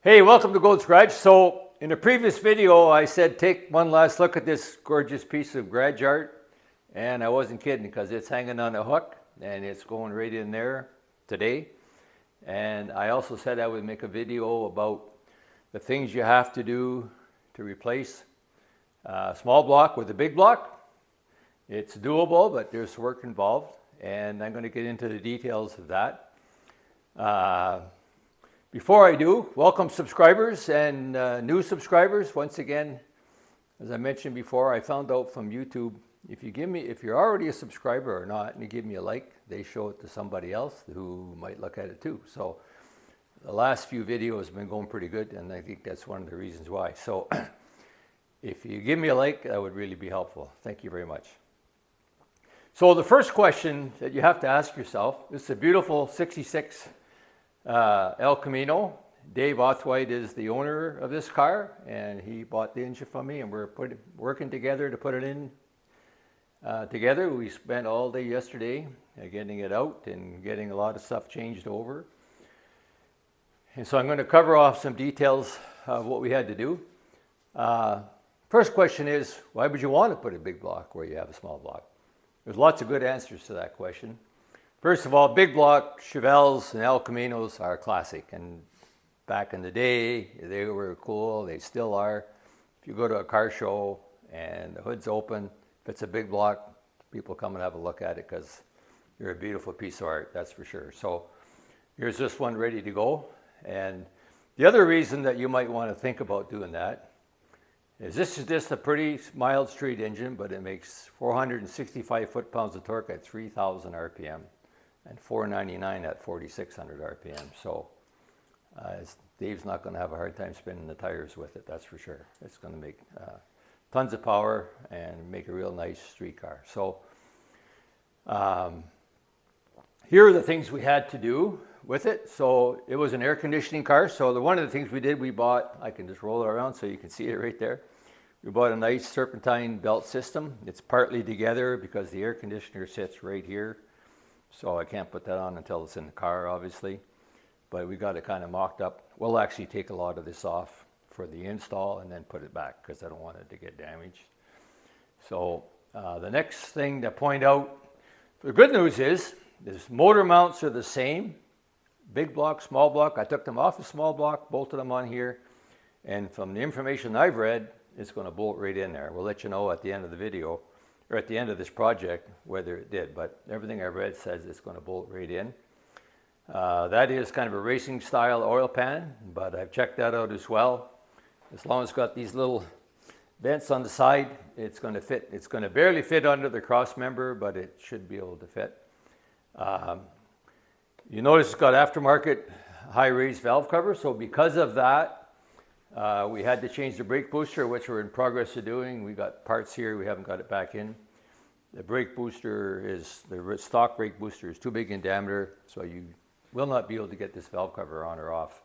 Hey, welcome to Gold's Garage. So in the previous video, I said take one last look at this gorgeous piece of garage art. And I wasn't kidding because it's hanging on a hook and it's going right in there today. And I also said I would make a video about the things you have to do to replace a small block with a big block. It's doable, but there's work involved. And I'm going to get into the details of that. Before I do, welcome subscribers and new subscribers. Once again, as I mentioned before, I found out from YouTube, if you're already a subscriber or not, and you give me a like, they show it to somebody else who might look at it too. So the last few videos have been going pretty good, and I think that's one of the reasons why. So if you give me a like, that would really be helpful. Thank you very much. So the first question that you have to ask yourself, this is a beautiful 66 El Camino. Dave Othwhite is the owner of this car, and he bought the engine from me, and we're working together to put it in together. We spent all day yesterday getting it out and getting a lot of stuff changed over. And so I'm going to cover off some details of what we had to do. First question is, why would you want to put a big block where you have a small block? There's lots of good answers to that question. First of all, big block Chevelles and El Caminos are classic, and back in the day they were cool. They still are. If you go to a car show and the hood's open, if it's a big block, people come and have a look at it because you're a beautiful piece of art, that's for sure. So here's this one ready to go. And the other reason that you might want to think about doing that is this is just a pretty mild street engine, but it makes 465 foot-pounds of torque at 3,000 RPM. And 499 at 4,600 RPM. So Dave's not going to have a hard time spinning the tires with it, that's for sure. It's going to make tons of power and make a real nice street car. So here are the things we had to do with it. So it was an air conditioning car. So one of the things we did, we bought, I can just roll it around so you can see it right there. We bought a nice serpentine belt system. It's partly together because the air conditioner sits right here. So I can't put that on until it's in the car, obviously. But we got it kind of mocked up. We'll actually take a lot of this off for the install and then put it back because I don't want it to get damaged. So the next thing to point out, the good news is motor mounts are the same. Big block, small block. I took them off the small block, bolted them on here. And from the information I've read, it's going to bolt right in there. We'll let you know at the end of the video, or at the end of this project, whether it did, but everything I've read says it's going to bolt right in. That is kind of a racing style oil pan, but I've checked that out as well. As long as it's got these little vents on the side, it's going to fit. It's going to barely fit under the cross member, but it should be able to fit. You notice it's got aftermarket high raised valve cover, so because of that, we had to change the brake booster, which we're in progress of doing. We got parts here, we haven't got it back in. The brake booster the stock brake booster is too big in diameter, so you will not be able to get this valve cover on or off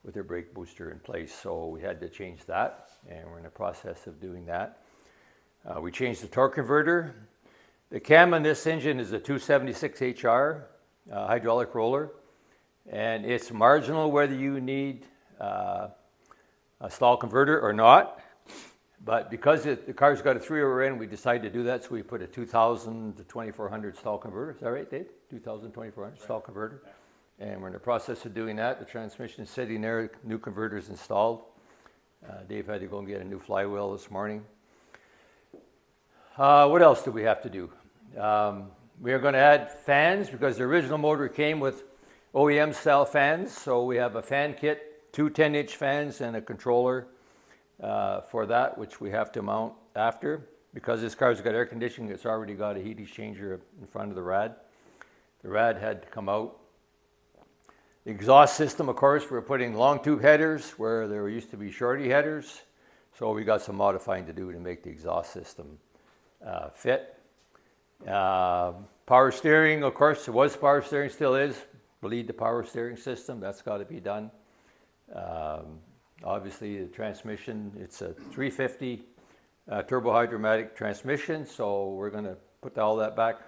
with the brake booster in place. So we had to change that, and we're in the process of doing that. We changed the torque converter. The cam on this engine is a 276 HR hydraulic roller, and it's marginal whether you need a stall converter or not, but because the car's got a 3-over end, we decided to do that, so we put a 2000 to 2400 stall converter. Is that right, Dave? 2000 to 2400 stall converter. And we're in the process of doing that. The transmission is sitting there, new converter's installed. Dave had to go and get a new flywheel this morning. What else do we have to do? We are going to add fans because the original motor came with OEM style fans, so we have a fan kit. 2 10-inch fans and a controller for that, which we have to mount after. Because this car's got air conditioning, it's already got a heat exchanger in front of the rad. The rad had to come out. The exhaust system, of course, we're putting long tube headers where there used to be shorty headers. So we got some modifying to do to make the exhaust system fit. Power steering, of course, it was power steering, still is. Bleed the power steering system, that's got to be done. Obviously the transmission, it's a 350 turbo hydromatic transmission, so we're going to put all that back.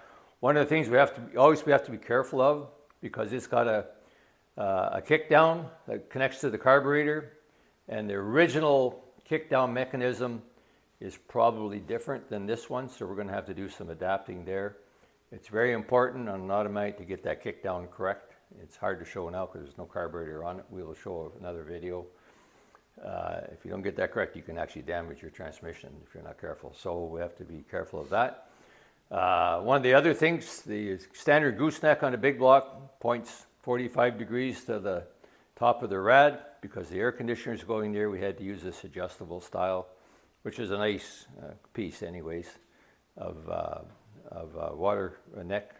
One of the things we have to be careful of, because it's got a a kick down that connects to the carburetor, and the original kick down mechanism is probably different than this one, so we're going to have to do some adapting there. It's very important on an automatic to get that kick down correct. It's hard to show now because there's no carburetor on it. We will show another video. If you don't get that correct, you can actually damage your transmission if you're not careful. So we have to be careful of that. One of the other things, the standard gooseneck on a big block points 45 degrees to the top of the rad. Because the air conditioner is going there, we had to use this adjustable style, which is a nice piece anyways, of water neck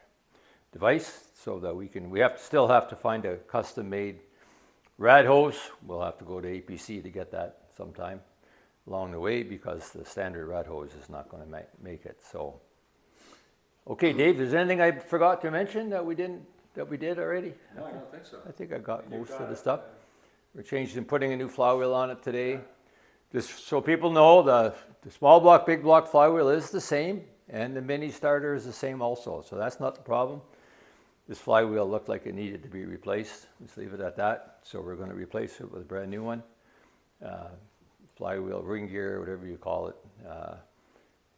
device, so that we still have to find a custom made rad hose. We'll have to go to APC to get that sometime along the way, because the standard rad hose is not going to make it. So, okay, Dave, is there anything I forgot to mention that we did already? No, I don't think so. I think I got most of the stuff. We're changing and putting a new flywheel on it today. Just so people know, the small block, big block flywheel is the same, and the mini starter is the same also. So that's not the problem. This flywheel looked like it needed to be replaced. Let's leave it at that. So we're going to replace it with a brand new one. Flywheel, ring gear, whatever you call it,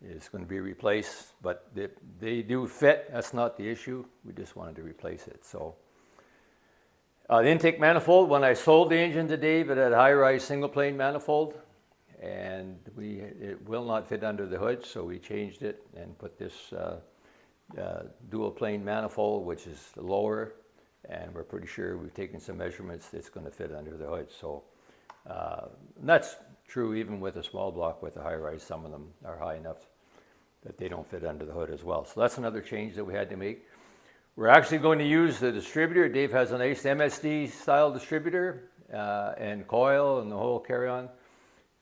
is going to be replaced. But they do fit. That's not the issue. We just wanted to replace it. So. The intake manifold, when I sold the engine to Dave, it had a high-rise single-plane manifold, and it will not fit under the hood, so we changed it and put this dual-plane manifold, which is lower, and we're pretty sure we've taken some measurements. It's going to fit under the hood. So that's true even with a small block with a high-rise. Some of them are high enough that they don't fit under the hood as well. So that's another change that we had to make. We're actually going to use the distributor. Dave has a nice MSD style distributor and coil and the whole carry-on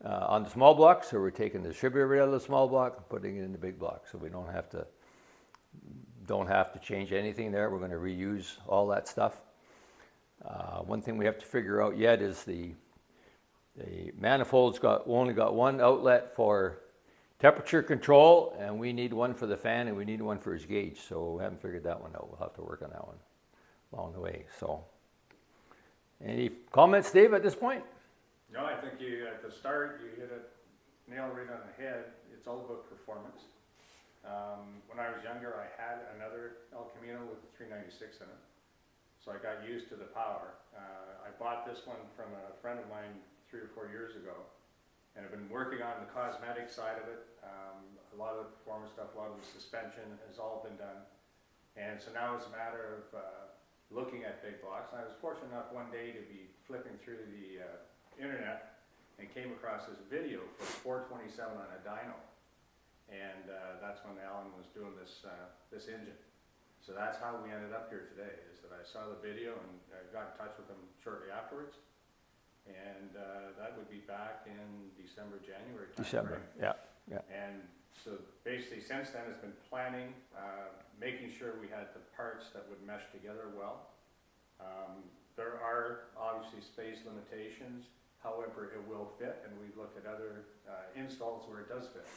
on the small block. So we're taking the distributor out of the small block and putting it in the big block. So we don't have to change anything there. We're going to reuse all that stuff. One thing we have to figure out yet is the manifold's only got one outlet for temperature control, and we need one for the fan, and we need one for his gauge. So we haven't figured that one out. We'll have to work on that one along the way. So, any comments, Dave, at this point? No, I think at the start you hit it nail right on the head. It's all about performance. When I was younger, I had another El Camino with a 396 in it, so I got used to the power. I bought this one from a friend of mine 3 or 4 years ago. And I've been working on the cosmetic side of it. A lot of the performance stuff, a lot of the suspension has all been done. And so now it's a matter of looking at big blocks. And I was fortunate enough one day to be flipping through the internet and came across this video for 427 on a dyno. And that's when Alan was doing this engine. So that's how we ended up here today, is that I saw the video and I got in touch with him shortly afterwards. And that would be back in December, January time. December, yeah. And so basically since then it's been planning, making sure we had the parts that would mesh together well. There are obviously space limitations, however it will fit, and we've looked at other installs where it does fit.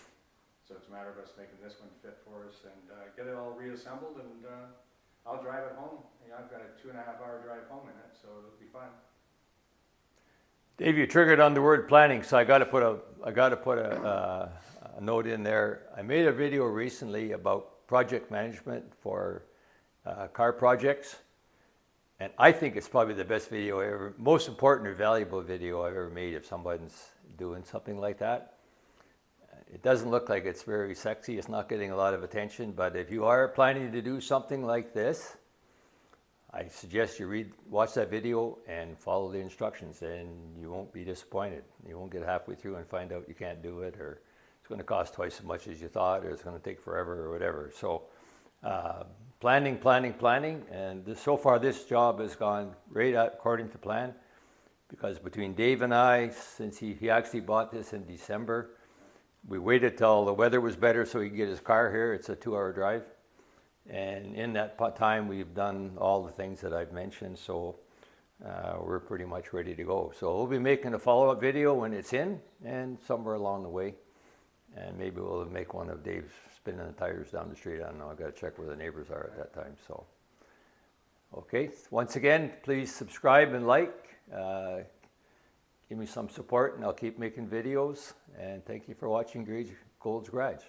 So it's a matter of us making this one fit for us and get it all reassembled, and I'll drive it home. I've got a 2.5-hour drive home in it, so it'll be fun. Dave, you triggered on the word planning, so I got to put a note in there. I made a video recently about project management for car projects, and I think it's probably the best video ever, most important or valuable video I've ever made if somebody's doing something like that. It doesn't look like it's very sexy. It's not getting a lot of attention, but if you are planning to do something like this, I suggest you watch that video and follow the instructions, and you won't be disappointed. You won't get halfway through and find out you can't do it, or it's going to cost twice as much as you thought, or it's going to take forever, or whatever. So planning, and so far this job has gone right according to plan, because between Dave and I, since he actually bought this in December, we waited till the weather was better so he could get his car here. It's a 2-hour drive. And in that time, we've done all the things that I've mentioned, so we're pretty much ready to go. So we'll be making a follow-up video when it's in, and somewhere along the way. And maybe we'll make one of Dave spinning the tires down the street. I don't know. I've got to check where the neighbors are at that time. So Okay, once again, please subscribe and like. Give me some support and I'll keep making videos. And thank you for watching Gold's Garage.